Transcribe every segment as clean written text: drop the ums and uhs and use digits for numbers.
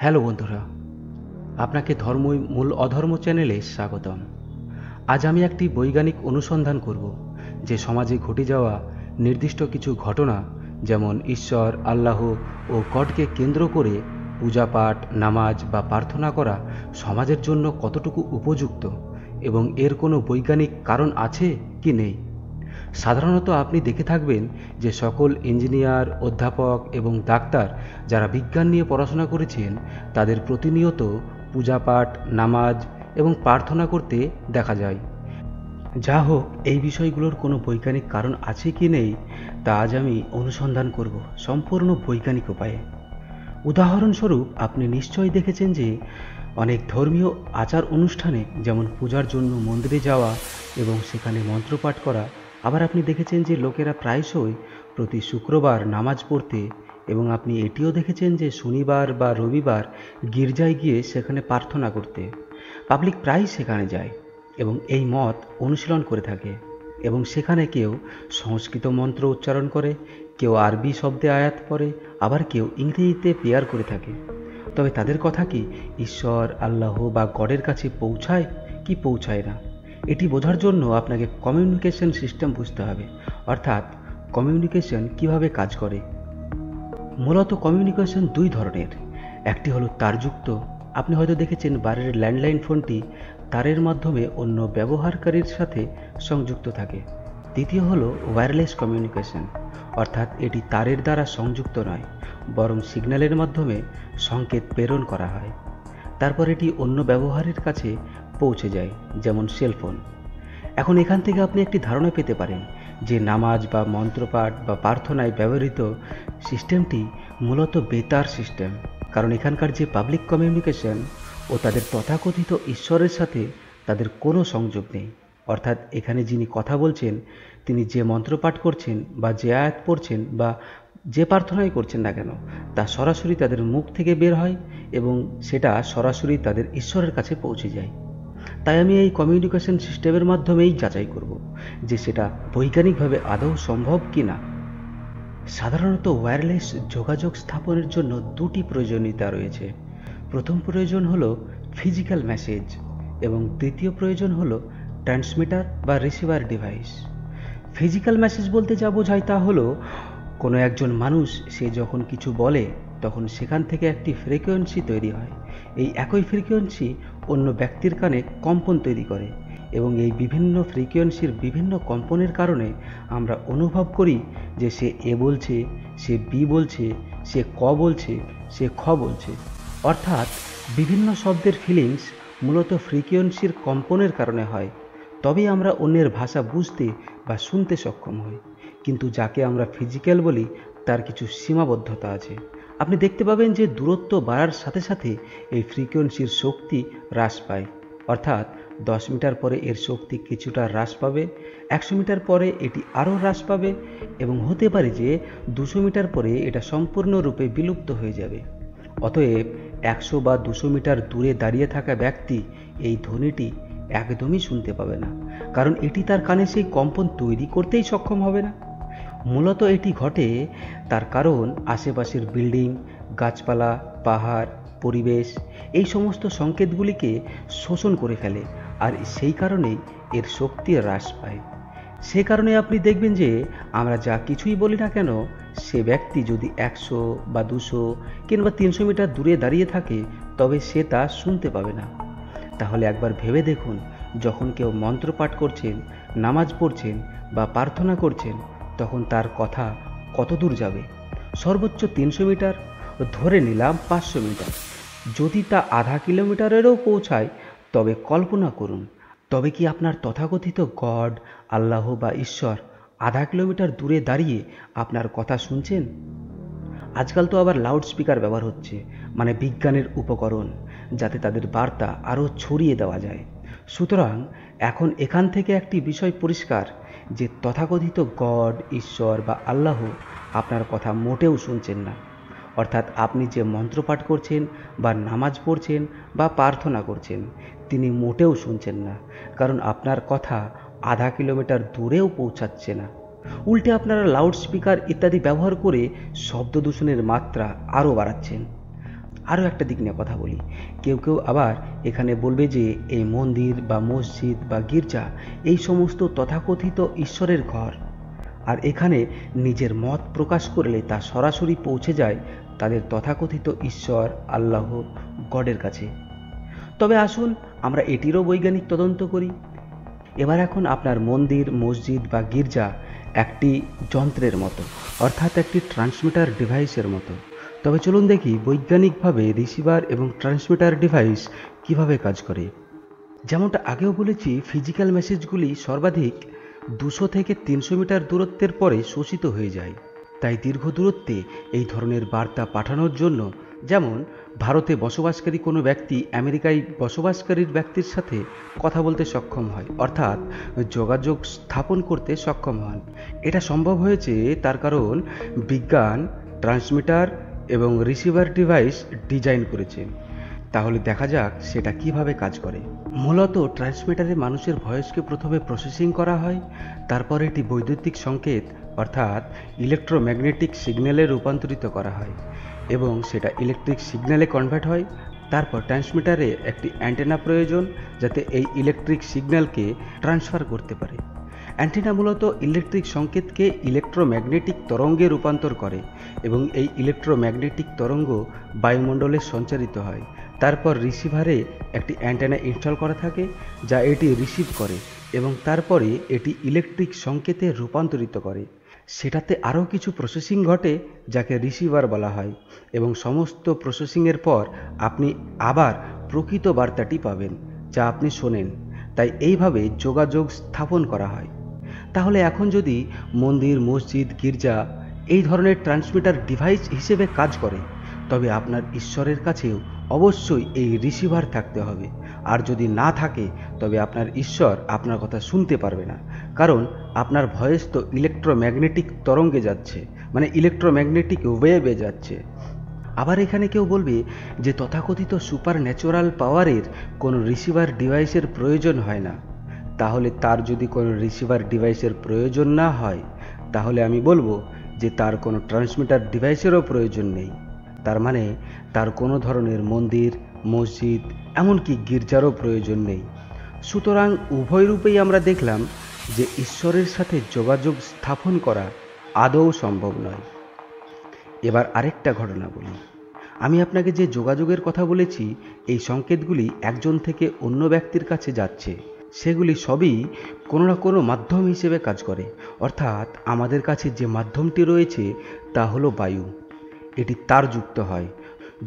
Hello বন্ধুরা, আপনাকে ধর্মই মূল অধর্ম চ্যানেলে স্বাগতম। আজ আমি একটি বৈজ্ঞানিক অনুসন্ধান করব যে সমাজে ঘটে যাওয়া নির্দিষ্ট কিছু ঘটনা, যেমন ঈশ্বর, আল্লাহ ও গডকে কেন্দ্র করে পূজাপাঠ, নামাজ বা প্রার্থনা করা সমাজের জন্য কতটুকু উপযুক্ত এবং এর কোনো বৈজ্ঞানিক কারণ আছে কি নেই। সাধারণত আপনি দেখে থাকবেন যে সকল ইঞ্জিনিয়ার, অধ্যাপক এবং ডাক্তার যারা বিজ্ঞান নিয়ে পড়াশোনা করেছেন তাদের প্রতিনিয়ত পূজাপাঠ, নামাজ এবং প্রার্থনা করতে দেখা যায়। যা হোক, এই বিষয়গুলোর কোনো বৈজ্ঞানিক কারণ আছে কি নেই তা আজ আমি অনুসন্ধান করব সম্পূর্ণ বৈজ্ঞানিক উপায়ে। উদাহরণস্বরূপ, আপনি নিশ্চয়ই দেখেছেন যে অনেক ধর্মীয় আচার অনুষ্ঠানে, যেমন পূজার জন্য মন্দিরে যাওয়া এবং সেখানে মন্ত্রপাঠ করা, আবার আপনি দেখেছেন যে লোকেরা প্রায়শই প্রতি শুক্রবার নামাজ পড়তে, এবং আপনি এটিও দেখেছেন যে শনিবার বা রবিবার গির্জায় গিয়ে সেখানে প্রার্থনা করতে। পাবলিক প্রায়ই সেখানে যায় এবং এই মত অনুশীলন করে থাকে, এবং সেখানে কেউ সংস্কৃত মন্ত্র উচ্চারণ করে, কেউ আরবি শব্দে আয়াত পড়ে, আবার কেউ ইংরেজিতে প্রেয়ার করে থাকে। তবে তাদের কথা কি ঈশ্বর, আল্লাহ বা গডের কাছে পৌঁছায় কি পৌঁছায় না, এটি বোঝার জন্য আপনাকে কমিউনিকেশন সিস্টেম বুঝতে হবে, অর্থাৎ কমিউনিকেশন কিভাবে কাজ করে। মূলত কমিউনিকেশন দুই ধরনের। একটি হলো তারযুক্ত। আপনি হয়তো দেখেছেন বাড়ির ল্যান্ডলাইন ফোনটি তারের মাধ্যমে অন্য ব্যবহারকারীর সাথে সংযুক্ত থাকে। দ্বিতীয় হলো ওয়্যারলেস কমিউনিকেশন, অর্থাৎ এটি তারের দ্বারা সংযুক্ত নয়, বরং সিগন্যালের মাধ্যমে সংকেত প্রেরণ করা হয়, তারপর এটি অন্য ব্যবহারের কাছে পৌঁছে যায়, যেমন সেলফোন। এখন এখান থেকে আপনি একটি ধারণা পেতে পারেন যে নামাজ বা মন্ত্রপাঠ বা প্রার্থনায় ব্যবহৃত সিস্টেমটি মূলত বেতার সিস্টেম, কারণ এখানকার যে পাবলিক কমিউনিকেশন ও তাদের তথাকথিত ঈশ্বরের সাথে তাদের কোনো সংযোগ নেই। অর্থাৎ এখানে যিনি কথা বলছেন তিনি যে মন্ত্রপাঠ করছেন বা যে আয়াত পড়ছেন বা যে প্রার্থনাই করছেন না কেন, তা সরাসরি তাদের মুখ থেকে বের হয় এবং সেটা সরাসরি তাদের ঈশ্বরের কাছে পৌঁছে যায়। তাই আমি এই কমিউনিকেশন সিস্টেমের মাধ্যমেই যাচাই করব যে সেটা বৈজ্ঞানিকভাবে আদৌ সম্ভব কি না। সাধারণত ওয়্যারলেস যোগাযোগ স্থাপনের জন্য দুটি প্রয়োজনীয়তা রয়েছে। প্রথম প্রয়োজন হলো ফিজিক্যাল মেসেজ এবং দ্বিতীয় প্রয়োজন হলো ট্রান্সমিটার বা রিসিভার ডিভাইস। ফিজিক্যাল মেসেজ বলতে যা বোঝায় তা হলো কোনো একজন মানুষ সে যখন কিছু বলে তখন সেখান থেকে একটি ফ্রিকোয়েন্সি তৈরি হয়। এই একই ফ্রিকোয়েন্সি অন্য ব্যক্তির কানে কম্পন তৈরি করে এবং এই বিভিন্ন ফ্রিকোয়েন্সির বিভিন্ন কম্পনের কারণে আমরা অনুভব করি যে সে এ বলছে, সে বি বলছে, সে ক বলছে, সে খ বলছে। অর্থাৎ বিভিন্ন শব্দের ফিলিংস মূলত ফ্রিকোয়েন্সির কম্পনের কারণে হয়, তবেই আমরা অন্যের ভাষা বুঝতে বা শুনতে সক্ষম হই। কিন্তু যাকে আমরা ফিজিক্যাল বলি তার কিছু সীমাবদ্ধতা আছে। আপনি দেখতে পাবেন যে দূরত্ব বাড়ার সাথে সাথে এই ফ্রিকোয়েন্সির শক্তি হ্রাস পায়, অর্থাৎ 10 মিটার পরে এর শক্তি কিছুটা হ্রাস পাবে, 100 মিটার পরে এটি আরও হ্রাস পাবে এবং হতে পারে যে 200 মিটার পরে এটা সম্পূর্ণরূপে বিলুপ্ত হয়ে যাবে। অতএব 100 বা 200 মিটার দূরে দাঁড়িয়ে থাকা ব্যক্তি এই ধ্বনিটি একদমই শুনতে পাবে না, কারণ এটি তার কানে সেই কম্পন তৈরি করতেই সক্ষম হবে না। মূলত এটি ঘটে তার কারণ আশেপাশের বিল্ডিং, গাছপালা, পাহাড়, পরিবেশ এই সমস্ত সংকেতগুলিকে শোষণ করে ফেলে, আর সেই কারণেই এর শক্তি হ্রাস পায়। সে কারণে আপনি দেখবেন যে আমরা যা কিছুই বলি না কেন, সে ব্যক্তি যদি 100 বা 200 কিংবা 300 মিটার দূরে দাঁড়িয়ে থাকে তবে সে তা শুনতে পাবে না। তাহলে একবার ভেবে দেখুন, যখন কেউ মন্ত্রপাঠ করছেন, নামাজ পড়ছেন বা প্রার্থনা করছেন, তখন তার কথা কত দূর যাবে? সর্বোচ্চ 300 মিটার, ধরে নিলাম 500 মিটার। যদি তা আধা কিলোমিটারেরও পৌঁছায় তবে কল্পনা করুন, তবে কি আপনার তথাকথিত গড, আল্লাহ বা ঈশ্বর আধা কিলোমিটার দূরে দাঁড়িয়ে আপনার কথা শুনছেন? আজকাল তো আবার লাউড স্পিকার ব্যবহার হচ্ছে, মানে বিজ্ঞানের উপকরণ, যাতে তাদের বার্তা আরও ছড়িয়ে দেওয়া যায়। সুতরাং এখন এখান থেকে একটি বিষয় পরিষ্কার যে তথাকথিত গড, ঈশ্বর বা আল্লাহ আপনার কথা মোটেও শুনছেন না। অর্থাৎ আপনি যে মন্ত্রপাঠ করছেন বা নামাজ পড়ছেন বা প্রার্থনা করছেন তিনি মোটেও শুনছেন না, কারণ আপনার কথা আধা কিলোমিটার দূরেও পৌঁছাচ্ছে না। উল্টে আপনারা লাউড স্পিকার ইত্যাদি ব্যবহার করে শব্দ দূষণের মাত্রা আরও বাড়াচ্ছেন। আরও একটা দিক নিয়ে কথা বলি। কেউ কেউ আবার এখানে বলবে যে এই মন্দির বা মসজিদ বা গির্জা এই সমস্ত তথাকথিত ঈশ্বরের ঘর, আর এখানে নিজের মত প্রকাশ করলে তা সরাসরি পৌঁছে যায় তাদের তথাকথিত ঈশ্বর, আল্লাহ, গডের কাছে। তবে আসুন আমরা এটিরও বৈজ্ঞানিক তদন্ত করি। এখন আপনার মন্দির, মসজিদ বা গির্জা একটি যন্ত্রের মতো, অর্থাৎ একটি ট্রান্সমিটার ডিভাইসের মতো। তবে চলুন দেখি বৈজ্ঞানিকভাবে রিসিভার এবং ট্রান্সমিটার ডিভাইস কিভাবে কাজ করে। যেমনটা আগেও বলেছি, ফিজিক্যাল মেসেজগুলি সর্বাধিক 200 থেকে 300 মিটার দূরত্বের পরে শোষিত হয়ে যায়। তাই দীর্ঘ দূরত্বে এই ধরনের বার্তা পাঠানোর জন্য, যেমন ভারতে বসবাসকারী কোনো ব্যক্তি আমেরিকায় বসবাসকারী ব্যক্তির সাথে কথা বলতে সক্ষম হয়, অর্থাৎ যোগাযোগ স্থাপন করতে সক্ষম হন। এটা সম্ভব হয়েছে তার কারণ বিজ্ঞান ট্রান্সমিটার এবং রিসিভার ডিভাইস ডিজাইন করেছে। তাহলে দেখা যাক সেটা কিভাবে কাজ করে। মূলত ট্রান্সমিটারে মানুষের ভয়েসকে প্রথমে প্রসেসিং করা হয়, তারপর এটি বৈদ্যুতিক সংকেত অর্থাৎ ইলেকট্রোম্যাগনেটিক সিগন্যালে রূপান্তরিত করা হয় এবং সেটা ইলেকট্রিক সিগন্যালে কনভার্ট হয়। তারপর ট্রান্সমিটারে একটি অ্যান্টেনা প্রয়োজন যাতে এই ইলেকট্রিক সিগন্যালকে ট্রান্সফার করতে পারে। অ্যান্টেনা মূলত ইলেকট্রিক সংকেতকে ইলেকট্রোম্যাগনেটিক তরঙ্গে রূপান্তর করে এবং এই ইলেকট্রোম্যাগনেটিক তরঙ্গ বায়ুমণ্ডলে সঞ্চারিত হয়। তারপর রিসিভারে একটি অ্যান্টেনা ইনস্টল করা থাকে যা এটি রিসিভ করে এবং তারপরে এটি ইলেকট্রিক সংকেতে রূপান্তরিত করে। সেটাতে আরও কিছু প্রসেসিং ঘটে যাকে রিসিভার বলা হয় এবং সমস্ত প্রসেসিংয়ের পর আপনি আবার প্রকৃত বার্তাটি পাবেন যা আপনি শোনেন। তাই এইভাবে যোগাযোগ স্থাপন করা হয়। তাহলে এখন যদি মন্দির, মসজিদ, গির্জা এই ধরনের ট্রান্সমিটার ডিভাইস হিসেবে কাজ করে, তবে আপনার ঈশ্বরের কাছেও অবশ্যই এই রিসিভার থাকতে হবে। আর যদি না থাকে তবে আপনার ঈশ্বর আপনার কথা শুনতে পারবে না, কারণ আপনার ভয়েস তো ইলেকট্রোম্যাগনেটিক তরঙ্গে যাচ্ছে, মানে ইলেকট্রোম্যাগনেটিক ওয়েভে যাচ্ছে। আবার এখানে কেউ বলবে যে তথাকথিত সুপার ন্যাচুরাল পাওয়ারের কোনো রিসিভার ডিভাইসের প্রয়োজন হয় না। তাহলে তার যদি কোনো রিসিভার ডিভাইসের প্রয়োজন না হয়, তাহলে আমি বলবো যে তার কোনো ট্রান্সমিটার ডিভাইসেরও প্রয়োজন নেই। তার মানে তার কোনো ধরনের মন্দির, মসজিদ, এমনকি গির্জারও প্রয়োজন নেই। সুতরাং উভয় রূপেই আমরা দেখলাম যে ঈশ্বরের সাথে যোগাযোগ স্থাপন করা আদৌ সম্ভব নয়। এবার আরেকটা ঘটনা বলি। আমি আপনাকে যে যোগাযোগের কথা বলেছি, এই সংকেতগুলি একজন থেকে অন্য ব্যক্তির কাছে যাচ্ছে, সেগুলি সবই কোনো না কোনো মাধ্যম হিসেবে কাজ করে। অর্থাৎ আমাদের কাছে যে মাধ্যমটি রয়েছে তা হলো বায়ু। এটি তারযুক্ত হয়।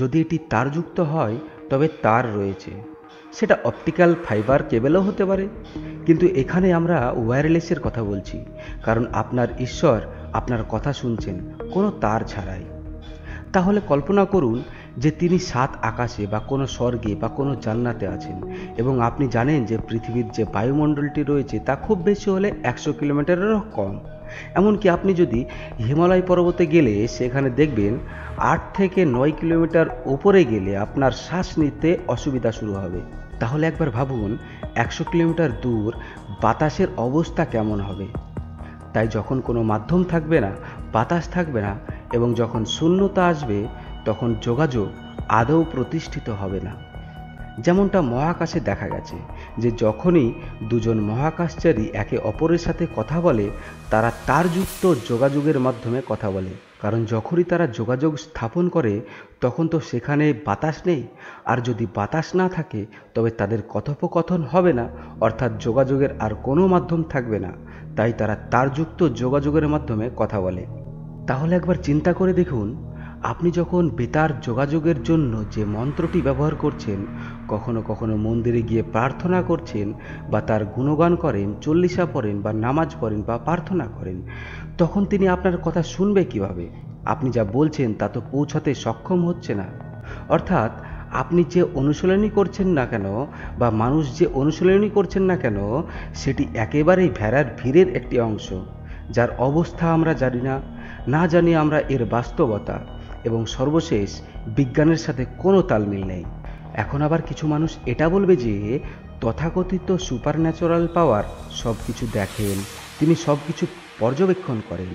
যদি এটি তারযুক্ত হয় তবে তার রয়েছে, সেটা অপটিক্যাল ফাইবার কেবেলও হতে পারে, কিন্তু এখানে আমরা ওয়্যারলেসের কথা বলছি, কারণ আপনার ঈশ্বর আপনার কথা শুনছেন কোনো তার ছাড়াই। তাহলে কল্পনা করুন যে তিনি 7 আকাশে বা কোনো স্বর্গে বা কোনো জান্নাতে আছেন এবং আপনি জানেন যে পৃথিবীর যে বায়ুমণ্ডলটি রয়েছে তা খুব বেশি হলে 100 কিলোমিটারেরও কম। এমনকি আপনি যদি হিমালয় পর্বতে গেলে সেখানে দেখবেন 8 থেকে 9 কিলোমিটার ওপরে গেলে আপনার শ্বাস নিতে অসুবিধা শুরু হবে। তাহলে একবার ভাবুন 100 কিলোমিটার দূর বাতাসের অবস্থা কেমন হবে। তাই যখন কোনো মাধ্যম থাকবে না, বাতাস থাকবে না এবং যখন শূন্যতা আসবে, তখন যোগাযোগ আদৌ প্রতিষ্ঠিত হবে না। যেমনটা মহাকাশে দেখা গেছে যে যখনই দুজন মহাকাশচারী একে অপরের সাথে কথা বলে, তারা তারযুক্ত যোগাযোগের মাধ্যমে কথা বলে, কারণ যখনই তারা যোগাযোগ স্থাপন করে তখন তো সেখানে বাতাস নেই, আর যদি বাতাস না থাকে তবে তাদের কথোপকথন হবে না, অর্থাৎ যোগাযোগের আর কোনো মাধ্যম থাকবে না। তাই তারা তারযুক্ত যোগাযোগের মাধ্যমে কথা বলে। তাহলে একবার চিন্তা করে দেখুন, আপনি যখন বেতার যোগাযোগের জন্য যে মন্ত্রটি ব্যবহার করছেন, কখনো কখনো মন্দিরে গিয়ে প্রার্থনা করছেন বা তার গুণগান করেন, চল্লিশা পড়েন বা নামাজ পড়েন বা প্রার্থনা করেন, তখন তিনি আপনার কথা শুনবে কিভাবে? আপনি যা বলছেন তা তো পৌঁছাতে সক্ষম হচ্ছে না। অর্থাৎ আপনি যে অনুশীলনী করছেন না কেন বা মানুষ যে অনুশীলনী করছেন না কেন, সেটি একেবারেই ভেড়ার ভিড়ের একটি অংশ, যার অবস্থা আমরা জানি না, না জানি আমরা এর বাস্তবতা, এবং সর্বশেষ বিজ্ঞানের সাথে কোনো তালমিল নেই। এখন আবার কিছু মানুষ এটা বলবে যে তথাকথিত সুপারন্যাচুরাল পাওয়ার সব কিছু দেখেন, তিনি সব কিছু পর্যবেক্ষণ করেন,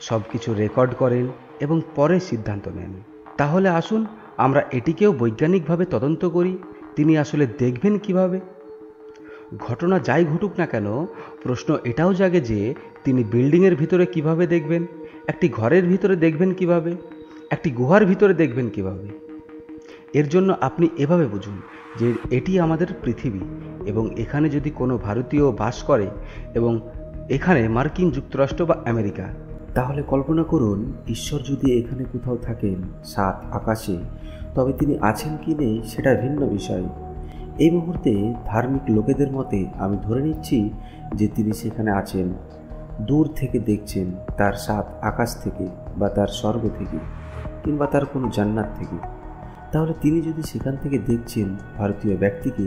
সব কিছু রেকর্ড করেন এবং পরে সিদ্ধান্ত নেন। তাহলে আসুন আমরা এটিকেও বৈজ্ঞানিকভাবে তদন্ত করি, তিনি আসলে দেখবেন কিভাবে? ঘটনা যাই ঘটুক না কেন, প্রশ্ন এটাও জাগে যে তিনি বিল্ডিংয়ের ভিতরে কিভাবে দেখবেন, একটি ঘরের ভিতরে দেখবেন কিভাবে, একটি গুহার ভিতরে দেখবেন কিভাবে? এর জন্য আপনি এভাবে বুঝুন যে এটি আমাদের পৃথিবী, এবং এখানে যদি কোনো ভারতীয় বাস করে এবং এখানে মার্কিন যুক্তরাষ্ট্র বা আমেরিকা, তাহলে কল্পনা করুন ঈশ্বর যদি এখানে কোথাও থাকেন সাত আকাশে, তবে তিনি আছেন কি নেই সেটা ভিন্ন বিষয়। এই মুহূর্তে ধার্মিক লোকেদের মতে আমি ধরে নিচ্ছি যে তিনি সেখানে আছেন, দূর থেকে দেখছেন, তার সাত আকাশ থেকে বা তার স্বর্গ থেকে কিংবা তার কোনো জান্নাত থেকে। তাহলে তিনি যদি সেখান থেকে দেখছেন ভারতীয় ব্যক্তিকে,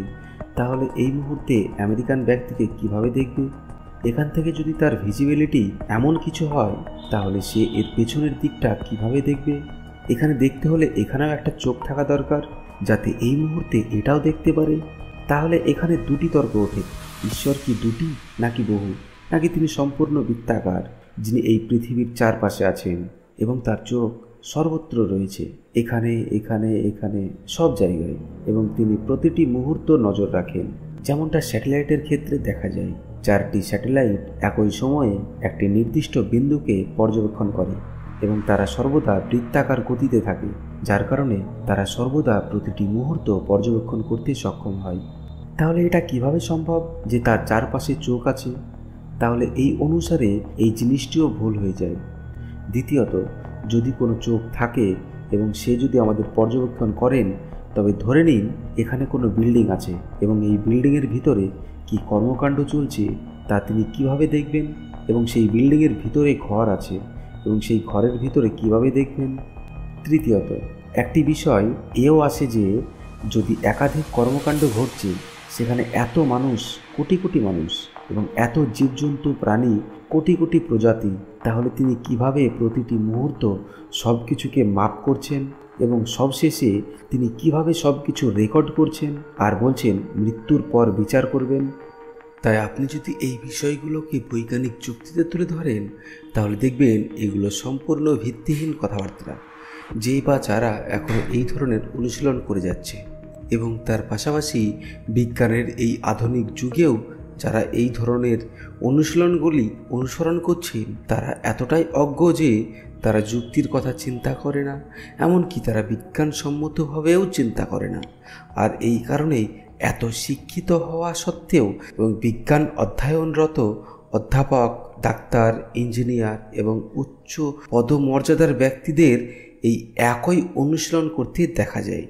তাহলে এই মুহূর্তে আমেরিকান ব্যক্তিকে কিভাবে দেখবে? এখান থেকে যদি তার ভিজিবিলিটি এমন কিছু হয়, তাহলে সে এর পেছনের দিকটা কিভাবে দেখবে? এখানে দেখতে হলে এখানেও একটা চোখ থাকা দরকার, যাতে এই মুহূর্তে এটাও দেখতে পারে। তাহলে এখানে দুটি তর্ক ওঠে, ঈশ্বর কি দুটি নাকি বহু, নাকি তিনি সম্পূর্ণ বৃত্তাকার, যিনি এই পৃথিবীর চারপাশে আছেন এবং তার চোখ সর্বত্র রয়েছে, এখানে এখানে এখানে সব জায়গায়, এবং তিনি প্রতিটি মুহূর্ত নজর রাখেন। যেমনটা স্যাটেলাইটের ক্ষেত্রে দেখা যায়, 4টি স্যাটেলাইট একই সময়ে একটি নির্দিষ্ট বিন্দুকে পর্যবেক্ষণ করে এবং তারা সর্বদা বৃত্তাকার গতিতে থাকে, যার কারণে তারা সর্বদা প্রতিটি মুহূর্ত পর্যবেক্ষণ করতে সক্ষম হয়। তাহলে এটা কিভাবে সম্ভব যে তার চারপাশে চোখ আছে? তাহলে এই অনুসারে এই জিনিসটিও ভুল হয়ে যায়। দ্বিতীয়ত, যদি কোনো চোখ থাকে এবং সে যদি আমাদের পর্যবেক্ষণ করেন, তবে ধরে নিন এখানে কোনো বিল্ডিং আছে এবং এই বিল্ডিংয়ের ভিতরে কি কর্মকাণ্ড চলছে তা তিনি কিভাবে দেখবেন? এবং সেই বিল্ডিংয়ের ভিতরে ঘর আছে এবং সেই ঘরের ভিতরে কিভাবে দেখবেন? তৃতীয়ত, একটি বিষয় এও আসে যে যদি একাধিক কর্মকাণ্ড ঘটছে, সেখানে এত মানুষ, কোটি কোটি মানুষ এবং এত জীবজন্তু প্রাণী, কোটি কোটি প্রজাতি, তাহলে তিনি কিভাবে প্রতিটি মুহূর্ত সব কিছুকে মাপ করছেন এবং সবশেষে তিনি কিভাবে সব কিছু রেকর্ড করছেন আর বলছেন মৃত্যুর পর বিচার করবেন? তাই আপনি যদি এই বিষয়গুলোকে বৈজ্ঞানিক যুক্তিতে তুলে ধরেন, তাহলে দেখবেন এগুলো সম্পূর্ণ ভিত্তিহীন কথাবার্তা, যে বা যারা এখনও এই ধরনের অনুশীলন করে যাচ্ছে। এবং তার পাশাপাশি বিজ্ঞানের এই আধুনিক যুগেও যারা এই ধরনের অনুশীলনগুলি অনুসরণ করছেন, তারা এতটাই অজ্ঞ যে তারা যুক্তির কথা চিন্তা করে না, এমনকি তারা বিজ্ঞানসম্মতভাবেও চিন্তা করে না। আর এই কারণেই এত শিক্ষিত হওয়া সত্ত্বেও এবং বিজ্ঞান অধ্যয়নরত অধ্যাপক, ডাক্তার, ইঞ্জিনিয়ার এবং উচ্চ পদমর্যাদার ব্যক্তিদের এই একই অনুশীলন করতে দেখা যায়।